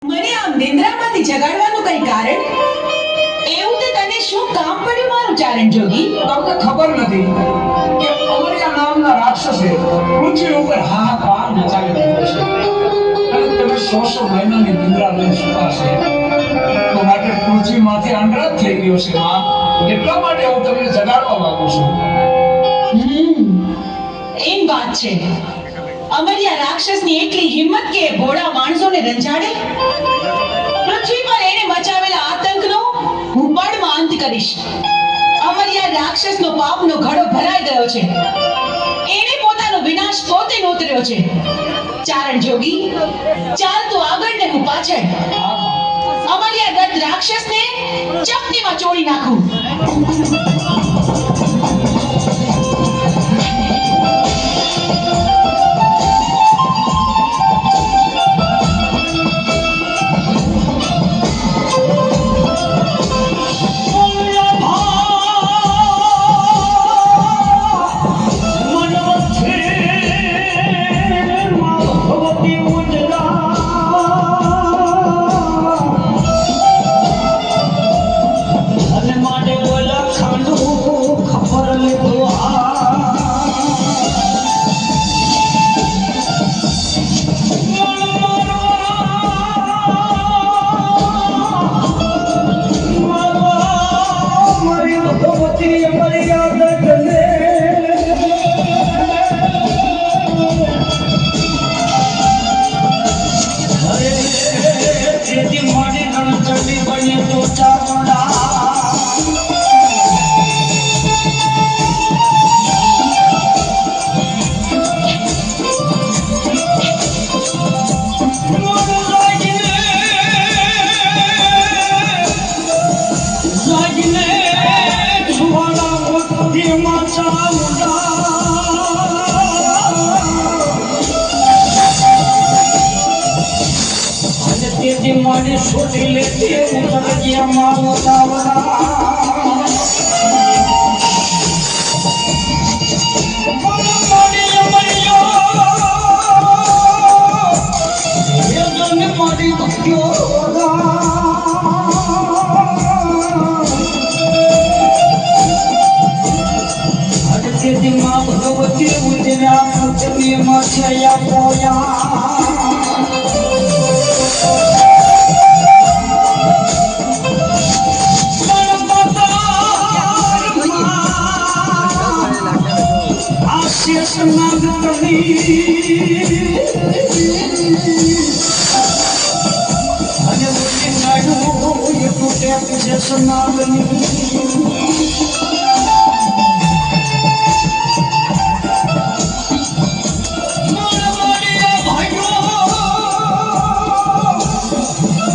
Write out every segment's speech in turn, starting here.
મને આમ નિંદ્રામાંથી જગાડવાનું કઈ કારણ? એવું તે તને શું કામ પડ્યું મારું ચારણ જોગી? તમને ખબર નથી કે અમરિયા નામના રાક્ષસે પૃથ્વી ઉપર હાહાકાર મચાવી દીધો છે અને તમે 100 મહિનાની નિંદ્રા લઈને સૂતા છે તો માટે પૃથ્વીમાંથી અંડરાજ થઈ ગયો છે માં. એટલા માટે હું તમને જગાડવા માંગુ છું. એમ વાત છે. અમરિયા રાક્ષસની એટલી હિંમત કે ભોળા માણસોને રંજાડે? પૃથ્વી પર એને મચાવેલા આતંકનો હું પળમાં અંત કરીશ. અમરિયા રાક્ષસનો પાપનો ઘડો ભરાઈ ગયો છે. એને પોતાનો વિનાશ પોતે નોતર્યો છે. ચારણ જોગી, ચાલ તું આગળ ને હું પાછળ. અમરિયા દત્ત રાક્ષસને ચપટીમાં ચોળી નાખું. छोटी लेती उतर गया मानो सावरा दिमाग भगवती उजरा पृथ्वी मछया पोया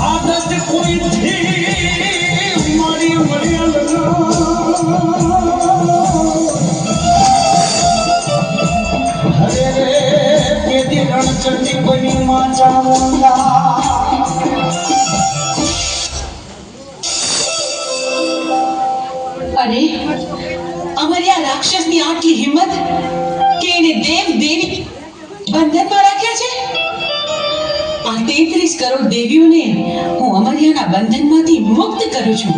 आदत कोई थी मारी मरिया लगा रणचंडी बनी माचा मुंडा અરે અમરિયા રાક્ષસની આટલી હિંમત કે એને દેવ દેવી બંધનમાં રાખ્યા છે. આ 33 કરોડ દેવીઓને હું અમરિયાના બંધનમાંથી મુક્ત કરું છું.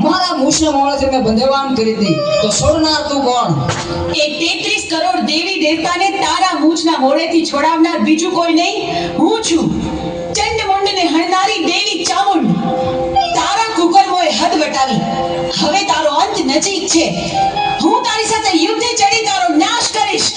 मारा मूछना मोड़ा से मैं बंदेवान करी थी तो छोड़नार तू कौन? એ 33 કરોડ દેવી દેવતાને તારા મૂછના મોઢેથી છોડાવનાર બીજું કોઈ નહીં, હું છું. ચંડમુંડને હણનારી દેવી ચામુંડ. તારા કુકર્મોએ હદ વટાવી. હવે તારો અંત નજીક છે. હું તારી સાથે યુદ્ધે ચડી તારો નાશ કરીશ.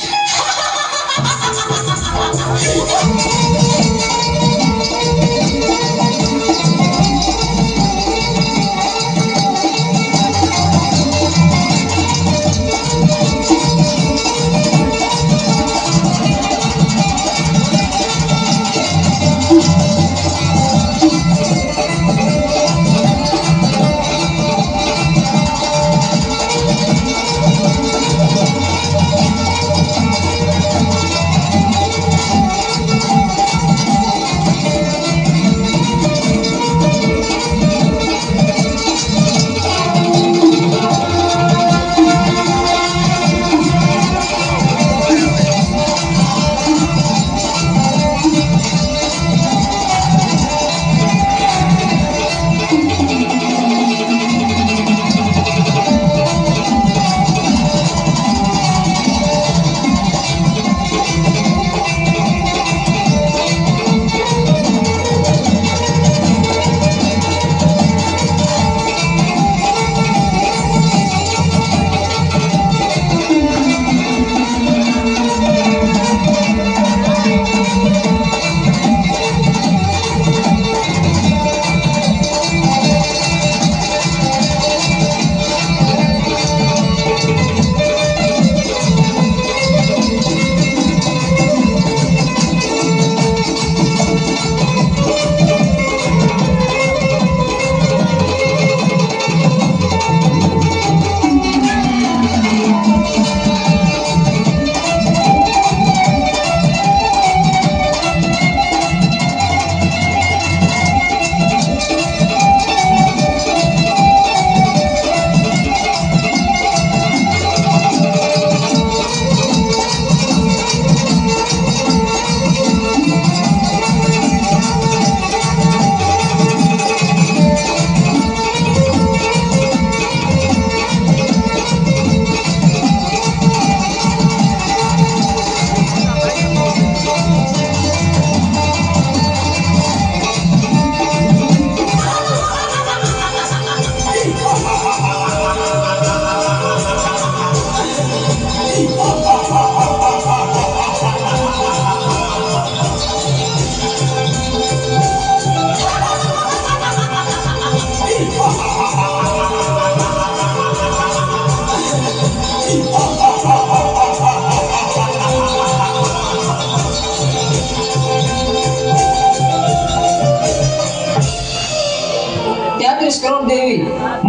તેત્રીસ કરોડ દેવી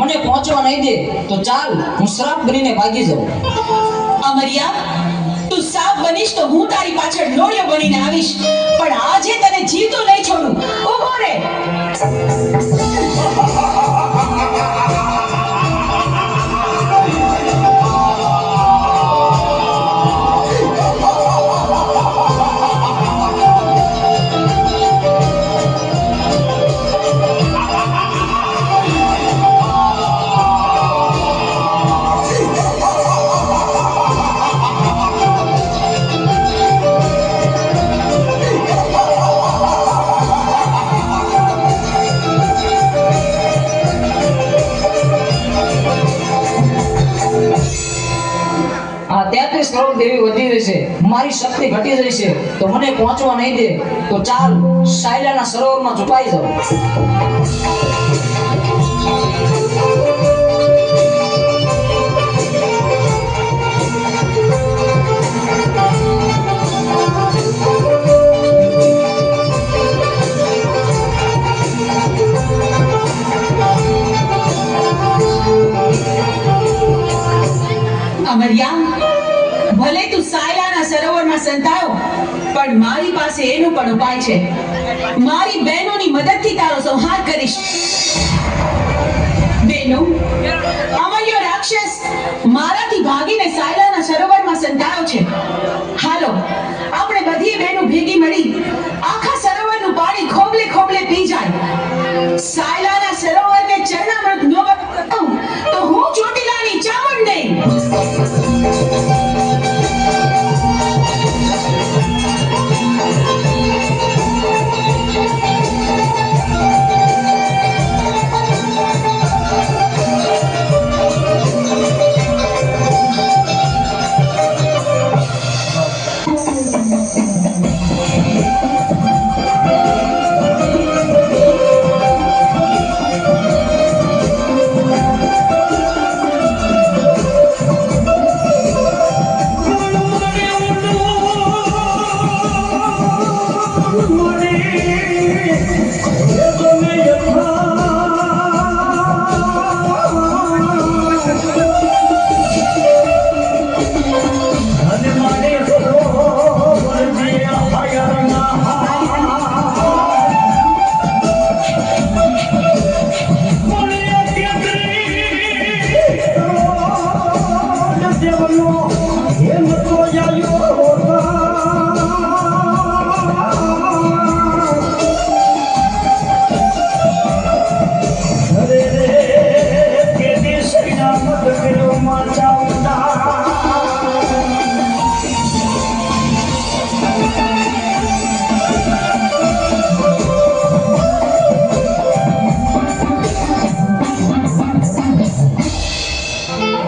મને પહોંચવા નહીં દે તો ચાલ હું શ્રાપ બનીને ભાગી જાઉં. અમરિયા, તું સાપ બનીશ તો હું તારી પાછળ લોડિયો બનીને આવીશ, પણ આજે તને જીવતો નહીં છોડું. ઊભો રહે. આ 33 કરોડ દેવી વધી રહી છે, મારી શક્તિ ઘટી રહી છે, તો મને પહોંચવા નહીં દે તો ચાલ સાયલાના સરોવરમાં છુપાઈ જાઉં. અમરિયા, ભલે તું સાયલાના સરોવરમાં સંતાયો, પણ મારી પાસે એનું પણ ઉપાય છે. મારી બહેનોની મદદથી તારો સંહાર કરીશ. બહેનો, અમર્યો રાક્ષસ મારાથી ભાગીને સાયલાના સરોવરમાં સંતાયો છે. હાલો, આપણે બધી બહેનો ભેગી મળી આખા સરોવરનું પાણી ખોબલે ખોબલે પી જાય. સાયલાના સરોવરને ચરણામૃત ન બનાવું તો હું ચોટીલાની ચામુંડ નહીં.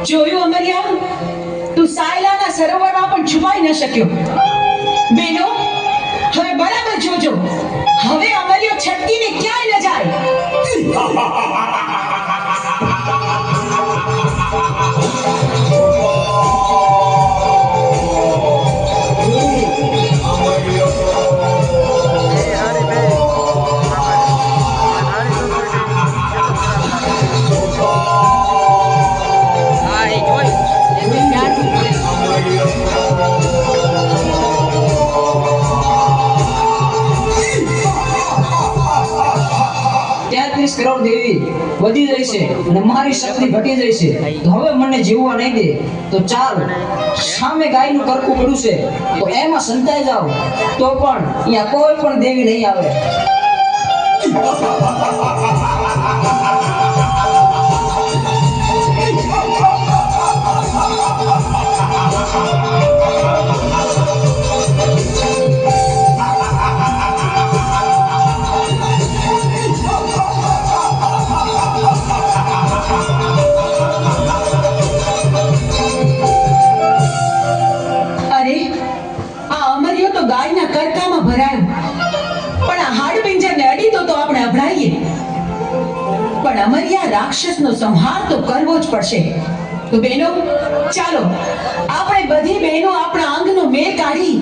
જોયું અમરિયા, તું સાયલાના સરોવરમાં પણ છુપાઈ ન શક્યો. બેનો, હવે બરાબર જોજો, હવે અમરિયો છટકીને ક્યાંય ન જાય. કરોડ દેવી વધી રહી છે અને મારી શક્તિ ઘટી રહી છે, તો હવે મને જીવવા નહીં દે તો ચાલ સામે ગાયનું કરકું પડ્યું છે તો એમાં સંતાઈ જાવ, તો પણ અહીંયા કોઈ પણ દેવી નહીં આવે. ગાયના કરકામાં ભરાયો, પણ આ હાડપિંજરને અડી તો આપણે અભડાઈએ. પણ અમરિયા રાક્ષસનો સંહાર તો કરવો જ પડશે. તો બહેનો ચાલો આપણે બધી બહેનો આપણા અંગનો મેળ કાઢી